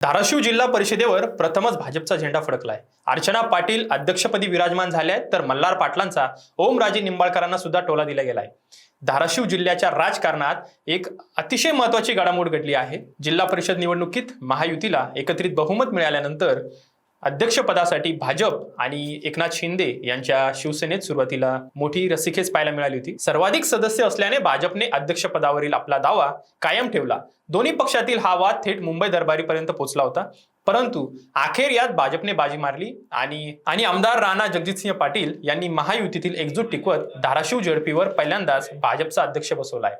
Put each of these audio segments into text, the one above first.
धाराशिव जिल्हा परिषदेवर प्रथमच भाजपचा झेंडा फडकलाय। अर्चना पाटील अध्यक्षपदी विराजमान झाले आहेत, तर मल्हार पाटलांचा ओमराजे निंबाळकरांना सुद्धा टोला दिला गेलाय। धाराशिव जिल्ह्याच्या राजकारणात एक अतिशय महत्त्वाची घडामोड घडली आहे। जिल्हा परिषद निवडणुकीत महायुतीला एकत्रित बहुमत मिळाल्यानंतर अध्यक्षपदासाठी भाजप आणि एकनाथ शिंदे यांच्या शिवसेनेत सुरुवातीला मोठी रस्सीखेच पाहायला मिळाली होती। सर्वाधिक सदस्य असल्याने भाजपने अध्यक्षपदावरील आपला दावा कायम ठेवला। दोन्ही पक्षातील हा वाद थेट मुंबई दरबारीपर्यंत पोहोचला होता, परंतु अखेर यात भाजपने बाजी मारली आणि आमदार राणा जगजितसिंह पाटील यांनी महायुतीतील एकजूट टिकवत धाराशिव जेडपीवर पहिल्यांदाच भाजपचा अध्यक्ष बसवलाय।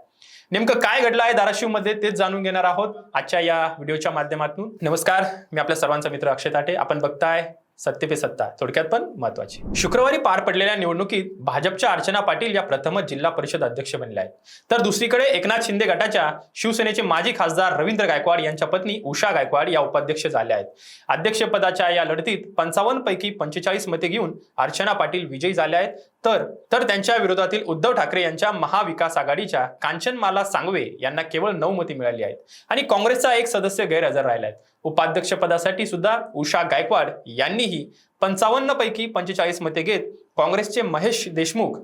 नेमकं काय घडलं आहे धाराशिवमध्ये तेच जाणून घेणार आहोत आजच्या या व्हिडिओच्या माध्यमातून। नमस्कार, मी आपल्या सर्वांचा मित्र अक्षय ताटे। आपण बघताय सत्य पे सत्ता, थोडक्यात पण महत्वाची। शुक्रवारी पार पडलेल्या निवडणुकीत भाजपच्या अर्चना पाटील या प्रथमच जिल्हा परिषद अध्यक्ष बनल्या आहेत, तर दुसरीकडे एकनाथ शिंदे गटाच्या शिवसेनेचे माजी खासदार रवींद्र गायकवाड यांच्या पत्नी उषा गायकवाड या उपाध्यक्ष झाल्या आहेत। अध्यक्षपदाच्या या लढतीत 55 पैकी 45 मते घेऊन अर्चना पाटील विजयी झाल्या आहेत, तर त्यांच्या विरोधातील उद्धव ठाकरे यांच्या महाविकास आघाडीच्या कांचनमाला सांगवे यांना केवळ 9 मते मिळाली आहेत आणि काँग्रेसचा एक सदस्य गैरहजर राहिला आहे। उपाध्यक्षपदासाठी सुद्धा उषा गायकवाड यांनीही 55 पैकी 45 मते घेत काँग्रेसचे महेश देशमुख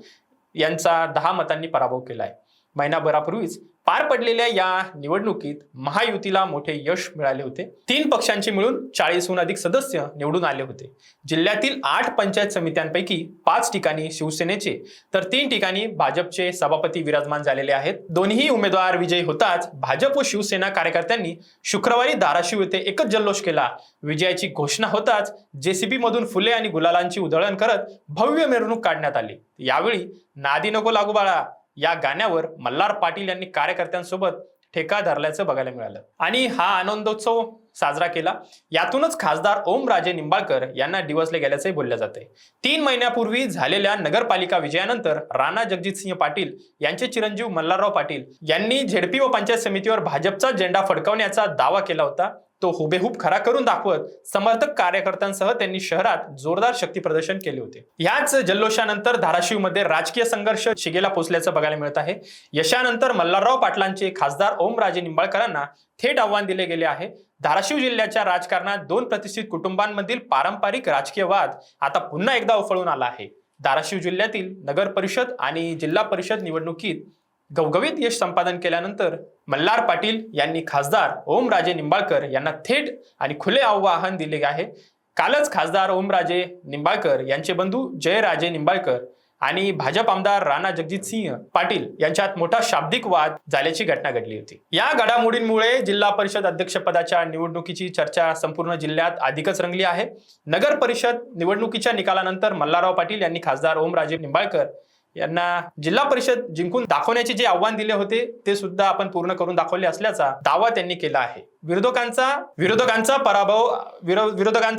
यांचा 10 मतांनी पराभव केलाय। महिनाभरापूर्वीच पार पडलेल्या या निवडणुकीत महायुतीला मोठे यश मिळाले होते। 3 पक्षांचे मिळून 40हून अधिक सदस्य निवडून आले होते। जिल्ह्यातील 8 पंचायत समित्यांपैकी 5 ठिकाणी शिवसेनेचे तर 3 ठिकाणी भाजपचे सभापती विराजमान झालेले आहेत। दोन्ही उमेदवार विजयी होताच भाजप व शिवसेना कार्यकर्त्यांनी शुक्रवारी धाराशिव येथे एकच जल्लोष केला। विजयाची घोषणा होताच जेसीबी मधून फुले आणि गुलालांची उधळण करत भव्य मिरवणूक काढण्यात आली। यावेळी नादी नको लागू बाळा या गाण्यावर मल्हार पाटील यांनी कार्यकर्त्यांसोबत ठेका धरल्याचं बघायला मिळालं आणि हा आनंदोत्सव साजरा केला। यातूनच खासदार ओमराजे निंबाळकर यांना डिवचले गेल्याचंही बोललं जातंय। 3 महिन्यापूर्वी झालेल्या नगरपालिका विजयानंतर राणा जगजितसिंह पाटील यांचे चिरंजीव मल्हारराव पाटील यांनी झेडपी व पंचायत समितीवर भाजपचा झेंडा फडकवण्याचा दावा केला होता। तो हुबेहूब खरा करून दाखवत समर्थक कार्यकर्त्यांसह त्यांनी शहरात जोरदार शक्ती प्रदर्शन केले होते। याच जल्लोषानंतर धाराशिवमध्ये राजकीय संघर्ष शिगेला पोहोचल्याचं बघायला मिळत आहे। यशानंतर मल्हारराव पाटलांचे खासदार ओमराजे निंबाळकरांना थेट आव्हान दिले गेले आहे। धाराशिव जिल्ह्याच्या राजकारणात 2 प्रतिष्ठित कुटुंबांमधील पारंपरिक राजकीय वाद आता पुन्हा एकदा उफळून आला आहे। धाराशिव जिल्ह्यातील नगर परिषद आणि जिल्हा परिषद निवडणुकीत घवघवीत यश संपादन केल्यानंतर मल्हार पाटील यांनी खासदार ओमराजे निंबाळकर यांना थेट आणि खुले आव्हान दिले आहे। कालच खासदार ओमराजे निंबाळकर यांचे बंधू जयराजे निंबाळकर आणि भाजप आमदार राणा जगजितसिंह पाटील यांच्यात मोठा शाब्दिक वाद झाल्याची घटना घडली होती। या घडामोडींमुळे जिल्हा परिषद अध्यक्षपदाच्या निवडणुकीची चर्चा संपूर्ण जिल्ह्यात अधिकच रंगली आहे। नगर परिषद निवडणुकीच्या निकालानंतर मल्हारराव पाटील यांनी खासदार ओमराजे निंबाळकर यांना जिल्हा परिषद जिंकून दाखवण्याचे जे आव्हान दिले होते ते सुद्धा आपण पूर्ण करून दाखवले असल्याचा दावा त्यांनी केला आहे। विरोधकांचा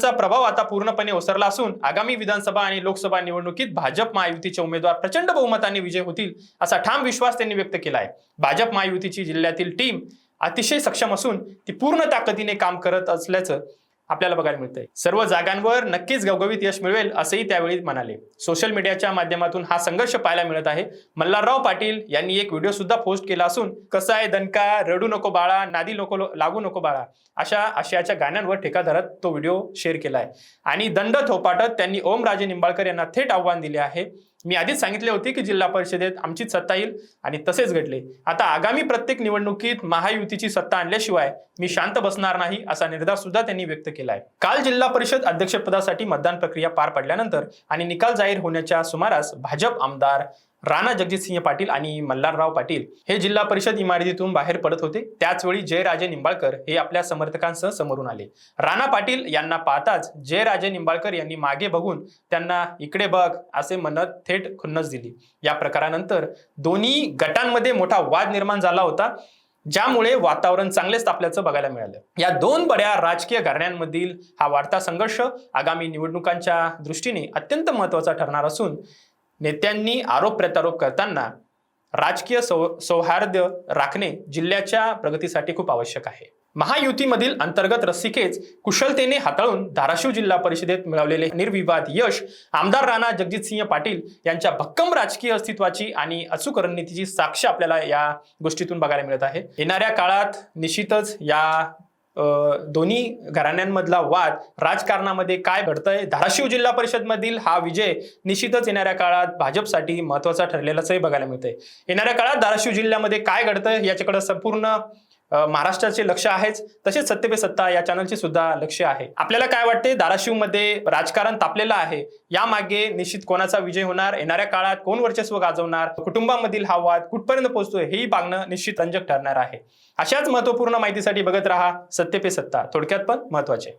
प्रभाव आता पूर्णपणे ओसरला असून आगामी विधानसभा आणि लोकसभा निवडणुकीत भाजप महायुतीचे उमेदवार प्रचंड बहुमताने विजय होतील असा ठाम विश्वास त्यांनी व्यक्त केला आहे। भाजप महायुतीची जिल्ह्यातील टीम अतिशय सक्षम असून ती पूर्ण ताकदीने काम करत असल्याचं आपल्याला बघायला मिळतंय। सर्व जागांवर नक्कीच घवघवीत यश मिळवेल असंही त्यावेळी म्हणाले। सोशल मीडियाच्या माध्यमातून हा संघर्ष पाहायला मिळत आहे। मल्हारराव पाटील यांनी एक व्हिडिओ सुद्धा पोस्ट केला असून कसा आहे दणका, रडू नको बाळा, नादी नको लागू नको बाळा अशा आशयाच्या गाण्यांवर ठेका धरत तो व्हिडिओ शेअर केलाय आणि दंड थोपाटत त्यांनी ओमराजे निंबाळकर यांना थेट आव्हान दिले आहे। मी आधीच सांगितले होते की जिल्हा परिषदेत आमचीच सत्ता येईल आणि तसेच घडले। आता आगामी प्रत्येक निवडणुकीत महायुतीची सत्ता आणल्याशिवाय मी शांत बसणार नाही असा निर्धार सुद्धा त्यांनी व्यक्त केलाय। काल जिल्हा परिषद अध्यक्षपदासाठी मतदान प्रक्रिया पार पडल्यानंतर आणि निकाल जाहीर होण्याच्या सुमारास भाजप आमदार राणा जगजितसिंह पाटील आणि मल्हारराव पाटील हे जिल्हा परिषद इमारतीतून बाहेर पडत होते। त्याचवेळी जयराजे निंबाळकर हे आपल्या समर्थकांसह समोरून आले। राणा पाटील यांना पाहताच जयराजे निंबाळकर यांनी मागे बघून त्यांना इकडे बघ असे म्हणत थेट खुन्नस दिली। या प्रकारानंतर दोन्ही गटांमध्ये मोठा वाद निर्माण झाला होता, ज्यामुळे वातावरण चांगलेच तापल्याचं बघायला मिळालं। या 2 बड्या राजकीय घराण्यांमधील हा वाढता संघर्ष आगामी निवडणुकांच्या दृष्टीने अत्यंत महत्त्वाचा ठरणार असून नेत्यांनी आरोप प्रत्यारोप करताना राजकीय सौहार्द राखणे जिल्ह्याच्या प्रगतीसाठी खूप आवश्यक आहे। महायुतीमधील अंतर्गत रस्सीखेच कुशलतेने हाताळून धाराशिव जिल्हा परिषदेत मिळवलेले निर्विवाद यश आमदार राणा जगजितसिंह पाटील यांच्या भक्कम राजकीय अस्तित्वाची आणि अचूक रणनीतीची साक्ष आपल्याला या गोष्टीतून बघायला मिळत आहे। येणाऱ्या काळात निश्चितच या दोन्ही घराण्यांमधला वाद, राजकारणामध्ये काय घडतंय, धाराशिव जिल्हा परिषद मधील हा विजय निश्चितच येणाऱ्या काळात भाजपसाठी महत्वाचा ठरलेलाचही बघायला मिळतंय. येणाऱ्या काळात धाराशिव जिल्ह्यामध्ये काय घडतंय याच्याकडे संपूर्ण महाराष्ट्राचे लक्ष आहेच, तसेच सत्य पे सत्ता या चॅनलचे सुद्धा लक्ष आहे. आपल्याला काय वाटते, धाराशिव मध्ये राजकारण तापलेलं आहे, यामागे निश्चित कोणाचा विजय होणार, येणाऱ्या काळात कोण वर्चस्व गाजवणार, कुटुंबामधील हा वाद कुठपर्यंत पोहोचतोय हेही पाहणं निश्चित रंजक ठरणार आहे. अशाच महत्वपूर्ण माहितीसाठी बघत राहा सत्य पे सत्ता, थोडक्यात पण महत्वाचे.